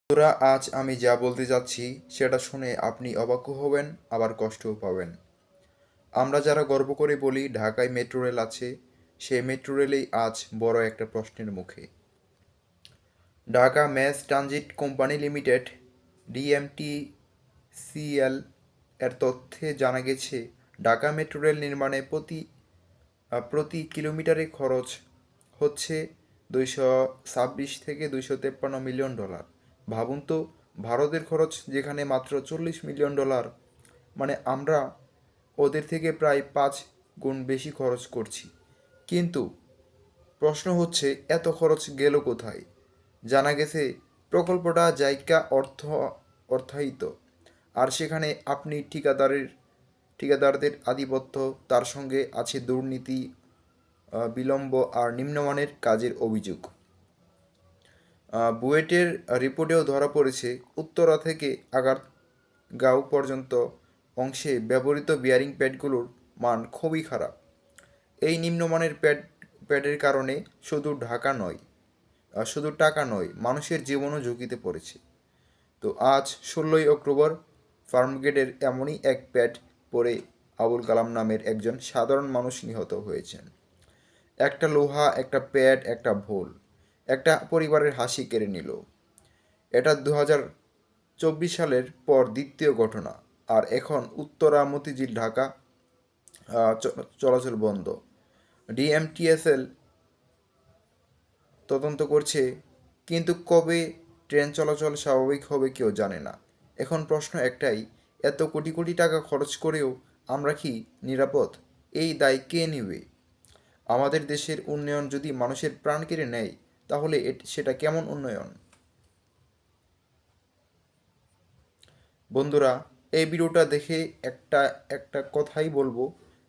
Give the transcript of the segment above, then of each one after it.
বন্ধুরা, আজ আমি যা বলতে যাচ্ছি সেটা শুনে আপনি অবাকও হবেন, আবার কষ্টও পাবেন। আমরা যারা গর্ব করে বলি ঢাকায় মেট্রো রেল আছে, সেই মেট্রো রেলেই আজ বড় একটা প্রশ্নের মুখে। Dhaka mass transit company limited DMTCL এর তথ্যে জানা গেছে, ঢাকা মেট্রো রেল নির্মাণে প্রতি কিলোমিটারে খরচ হচ্ছে 226 থেকে 253 মিলিয়ন ডলার। ভাবুন তো, ভারতের খরচ যেখানে মাত্র 40 মিলিয়ন ডলার, মানে আমরা ওদের থেকে প্রায় 5 গুণ বেশি খরচ করছি। কিন্তু প্রশ্ন হচ্ছে, এত খরচ গেল কোথায়? জানা গেছে প্রকল্পটা জাইকা অর্থায়িত, আর সেখানে আপনি ঠিকাদারদের আধিপত্য, তার সঙ্গে আছে দুর্নীতি, বিলম্ব আর নিম্নমানের কাজের অভিযোগ। বুয়েটের রিপোর্টেও ধরা পড়েছে, উত্তরা থেকে আগারগাঁও পর্যন্ত অংশে ব্যবহৃত বিয়ারিং প্যাডগুলোর মান খুবই খারাপ। এই নিম্নমানের প্যাডের কারণে শুধু টাকা নয়, মানুষের জীবনও ঝুঁকিতে পড়েছে। তো আজ 16ই অক্টোবর ফার্মগেটের এমনই এক প্যাড পরে আবুল কালাম নামের একজন সাধারণ মানুষ নিহত হয়েছেন। একটা লোহা, একটা প্যাড, একটা ভুল একটা পরিবারের হাসি কেড়ে নিল। এটা 2024 সালের পর দ্বিতীয় ঘটনা। আর এখন উত্তরা মতিঝিল ঢাকা চলাচল বন্ধ। ডিএমটিএসএল তদন্ত করছে, কিন্তু কবে ট্রেন চলাচল স্বাভাবিক হবে কেউ জানে না। এখন প্রশ্ন একটাই, এত কোটি কোটি টাকা খরচ করেও আমরা কি নিরাপদ? এই দায় কে নেবে? আমাদের দেশের উন্নয়ন যদি মানুষের প্রাণ কেড়ে নেয়, তাহলে সেটা কেমন উন্নয়ন? বন্ধুরা, এই ভিডিওটা দেখে একটা একটা কথাই বলবো,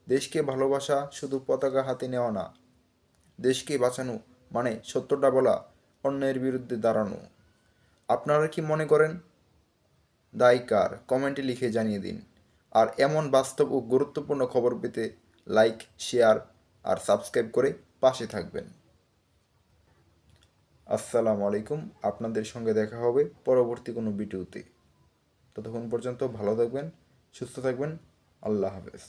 দেশকে ভালোবাসা শুধু পতাকা হাতে নেওয়া না, দেশকে বাঁচানো মানে সত্যটা বলা, অন্যের বিরুদ্ধে দাঁড়ানো। আপনারা কি মনে করেন? দায় কার? কমেন্টে লিখে জানিয়ে দিন। আর এমন বাস্তব ও গুরুত্বপূর্ণ খবর পেতে লাইক, শেয়ার আর সাবস্ক্রাইব করে পাশে থাকবেন। আসসালামু আলাইকুম। আপনাদের সঙ্গে দেখা হবে পরবর্তী কোনো ভিডিওতে। ততক্ষণ পর্যন্ত ভালো থাকবেন, সুস্থ থাকবেন। আল্লাহ হাফেজ।